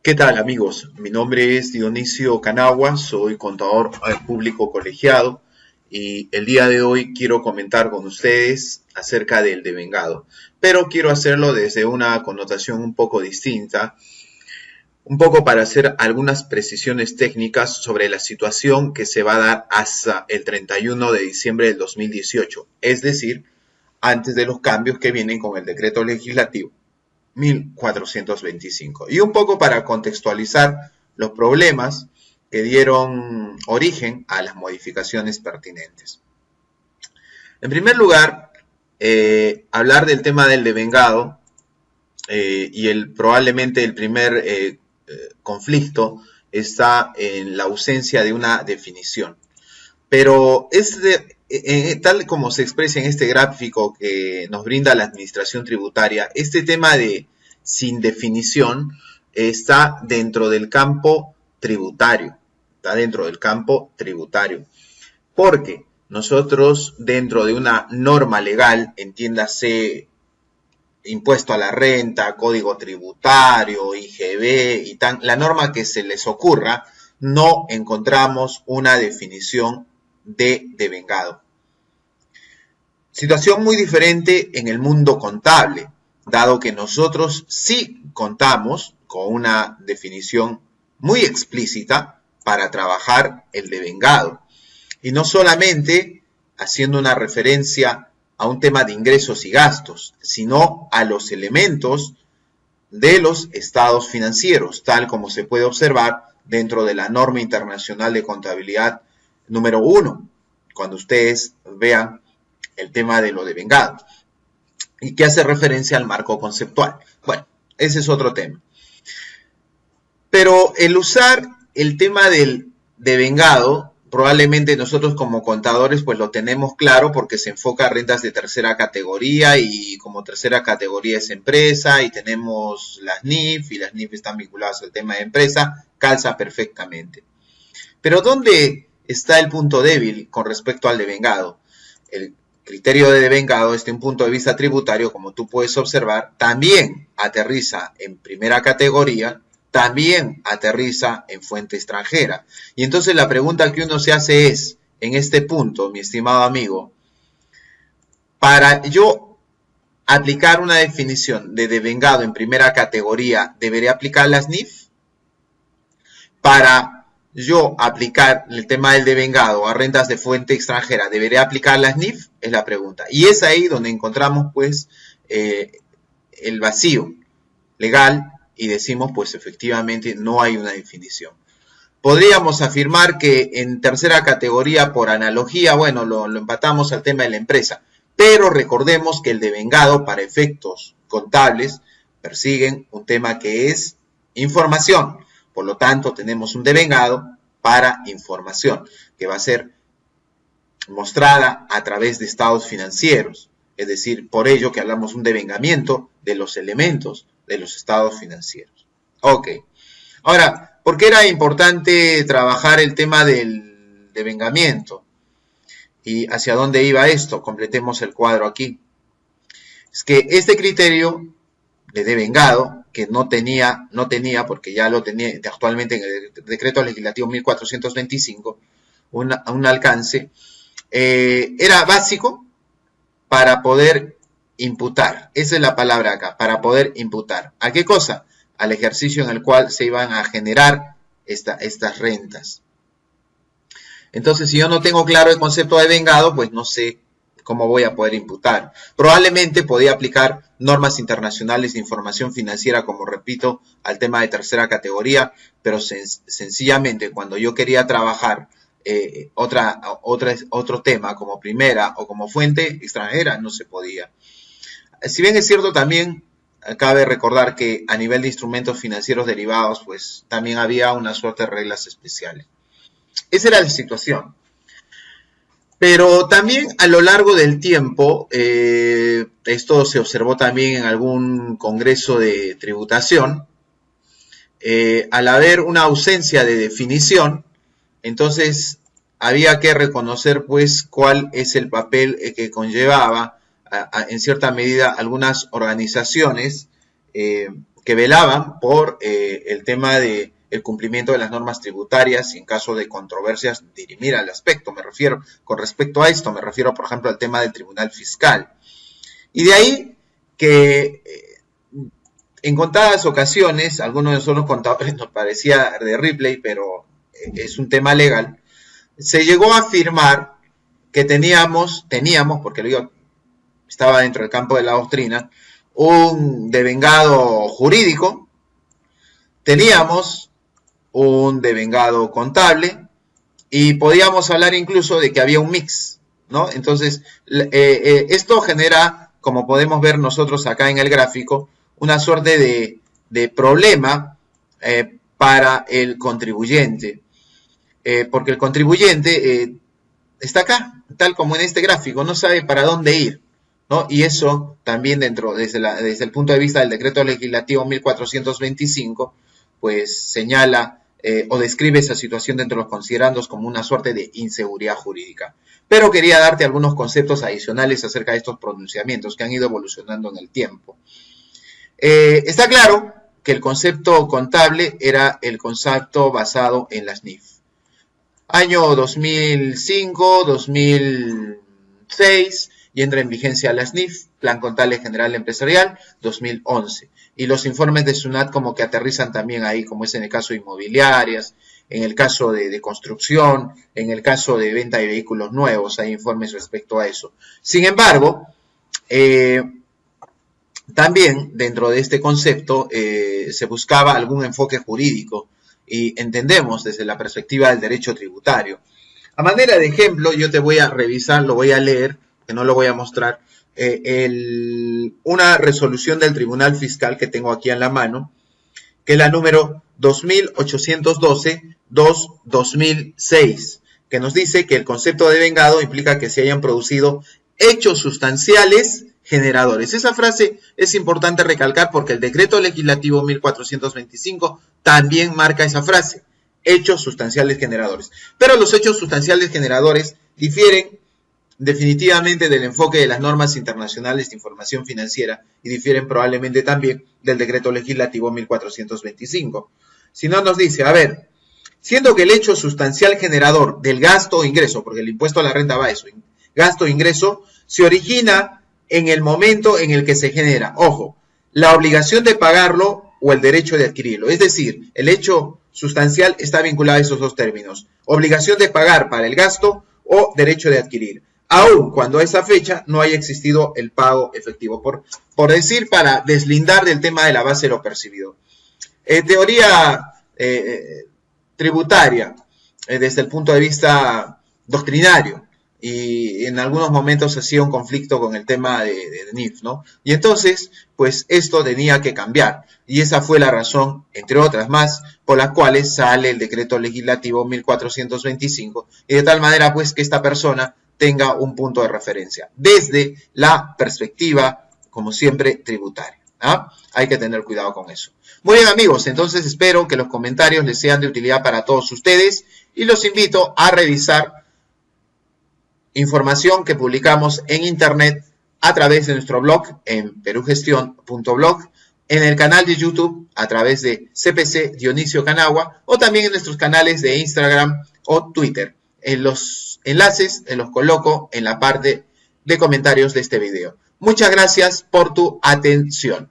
¿Qué tal, amigos? Mi nombre es Dionisio Canagua, soy contador público colegiado y el día de hoy quiero comentar con ustedes acerca del devengado, pero quiero hacerlo desde una connotación un poco distinta, un poco para hacer algunas precisiones técnicas sobre la situación que se va a dar hasta el 31 de diciembre del 2018, es decir, antes de los cambios que vienen con el decreto legislativo 1425. Y un poco para contextualizar los problemas que dieron origen a las modificaciones pertinentes. En primer lugar, hablar del tema del devengado y probablemente el primer conflicto está en la ausencia de una definición. Pero tal como se expresa en este gráfico que nos brinda la administración tributaria, este tema de sin definición está dentro del campo tributario. Está dentro del campo tributario. Porque nosotros dentro de una norma legal, entiéndase impuesto a la renta, código tributario, IGB y la norma que se les ocurra, no encontramos una definición de devengado. Situación muy diferente en el mundo contable, dado que nosotros sí contamos con una definición muy explícita para trabajar el devengado. Y no solamente haciendo una referencia a un tema de ingresos y gastos, sino a los elementos de los estados financieros, tal como se puede observar dentro de la norma internacional de contabilidad número 1, cuando ustedes vean el tema de lo devengado, y que hace referencia al marco conceptual. Bueno, ese es otro tema. Pero el usar el tema del devengado, probablemente nosotros como contadores pues lo tenemos claro porque se enfoca a rentas de tercera categoría y como tercera categoría es empresa y tenemos las NIF y las NIF están vinculadas al tema de empresa, calza perfectamente. Pero ¿dónde está el punto débil con respecto al devengado? El criterio de devengado desde un punto de vista tributario, como tú puedes observar, también aterriza en primera categoría, también aterriza en fuente extranjera. Y entonces la pregunta que uno se hace es, en este punto, mi estimado amigo, para yo aplicar una definición de devengado en primera categoría, ¿debería aplicar las NIF? Para yo aplicar el tema del devengado a rentas de fuente extranjera, ¿debería aplicar las NIF? Es la pregunta. Y es ahí donde encontramos pues el vacío legal y decimos pues efectivamente no hay una definición. Podríamos afirmar que en tercera categoría por analogía, bueno, lo empatamos al tema de la empresa, pero recordemos que el devengado para efectos contables persiguen un tema que es información. Por lo tanto, tenemos un devengado para información, que va a ser mostrada a través de estados financieros. Es decir, por ello que hablamos de un devengamiento de los elementos de los estados financieros. Ok. Ahora, ¿por qué era importante trabajar el tema del devengamiento? ¿Y hacia dónde iba esto? Completemos el cuadro aquí. Es que este criterio de devengado, que no tenía, porque ya lo tenía actualmente en el decreto legislativo 1425, un alcance, era básico para poder imputar. Esa es la palabra acá, para poder imputar. ¿A qué cosa? Al ejercicio en el cual se iban a generar estas rentas. Entonces, si yo no tengo claro el concepto de devengado, pues no sé cómo voy a poder imputar. Probablemente podía aplicar normas internacionales de información financiera, como repito, al tema de tercera categoría, pero sencillamente cuando yo quería trabajar otro tema como primera o como fuente extranjera, no se podía. Si bien es cierto, también cabe recordar que a nivel de instrumentos financieros derivados, pues también había una suerte de reglas especiales. Esa era la situación. Pero también a lo largo del tiempo, esto se observó también en algún congreso de tributación, al haber una ausencia de definición, entonces había que reconocer pues cuál es el papel que conllevaba en cierta medida algunas organizaciones que que velaban por el tema de el cumplimiento de las normas tributarias y en caso de controversias dirimir al aspecto. Me refiero, con respecto a esto, me refiero, por ejemplo, al tema del Tribunal Fiscal. Y de ahí que en contadas ocasiones, algunos de nosotros contadores nos parecía de Ripley, pero es un tema legal, se llegó a afirmar que teníamos, porque lo digo, estaba dentro del campo de la doctrina, un devengado jurídico, teníamos un devengado contable y podíamos hablar incluso de que había un mix, ¿no? Entonces, esto genera, como podemos ver nosotros acá en el gráfico, una suerte de problema para el contribuyente, porque el contribuyente está acá, tal como en este gráfico, no sabe para dónde ir, ¿no? Y eso también desde el punto de vista del decreto legislativo 1425, pues señala o describe esa situación dentro de los considerandos como una suerte de inseguridad jurídica. Pero quería darte algunos conceptos adicionales acerca de estos pronunciamientos que han ido evolucionando en el tiempo. Está claro que el concepto contable era el concepto basado en las NIF. Año 2005, 2006, y entra en vigencia las NIF, Plan Contable General Empresarial, 2011. Y los informes de SUNAT como que aterrizan también ahí, como es en el caso de inmobiliarias, en el caso de construcción, en el caso de venta de vehículos nuevos, hay informes respecto a eso. Sin embargo, también dentro de este concepto se buscaba algún enfoque jurídico y entendemos desde la perspectiva del derecho tributario. A manera de ejemplo, yo te voy a revisar, lo voy a leer, que no lo voy a mostrar, una resolución del Tribunal Fiscal que tengo aquí en la mano, que es la número 2812-2006, que nos dice que el concepto de vengado implica que se hayan producido hechos sustanciales generadores. Esa frase es importante recalcar porque el decreto legislativo 1425 también marca esa frase, hechos sustanciales generadores. Pero los hechos sustanciales generadores difieren definitivamente del enfoque de las normas internacionales de información financiera y difieren probablemente también del decreto legislativo 1425. Si no nos dice, a ver, siendo que el hecho sustancial generador del gasto o ingreso, porque el impuesto a la renta va a eso, gasto o ingreso, se origina en el momento en el que se genera, ojo, la obligación de pagarlo o el derecho de adquirirlo. Es decir, el hecho sustancial está vinculado a esos dos términos, obligación de pagar para el gasto o derecho de adquirir, aun cuando a esa fecha no haya existido el pago efectivo, por decir, para deslindar del tema de la base de lo percibido. Teoría tributaria, desde el punto de vista doctrinario, y en algunos momentos hacía un conflicto con el tema de NIF, ¿no? Y entonces, pues esto tenía que cambiar, y esa fue la razón, entre otras más, por las cuales sale el decreto legislativo 1425, y de tal manera, pues, que esta persona tenga un punto de referencia, desde la perspectiva, como siempre, tributaria. ¿Ah? Hay que tener cuidado con eso. Muy bien, amigos, entonces espero que los comentarios les sean de utilidad para todos ustedes, y los invito a revisar información que publicamos en internet a través de nuestro blog en perugestión.blog, en el canal de YouTube a través de CPC Dionisio Canagua o también en nuestros canales de Instagram o Twitter. En los enlaces los coloco en la parte de comentarios de este video. Muchas gracias por tu atención.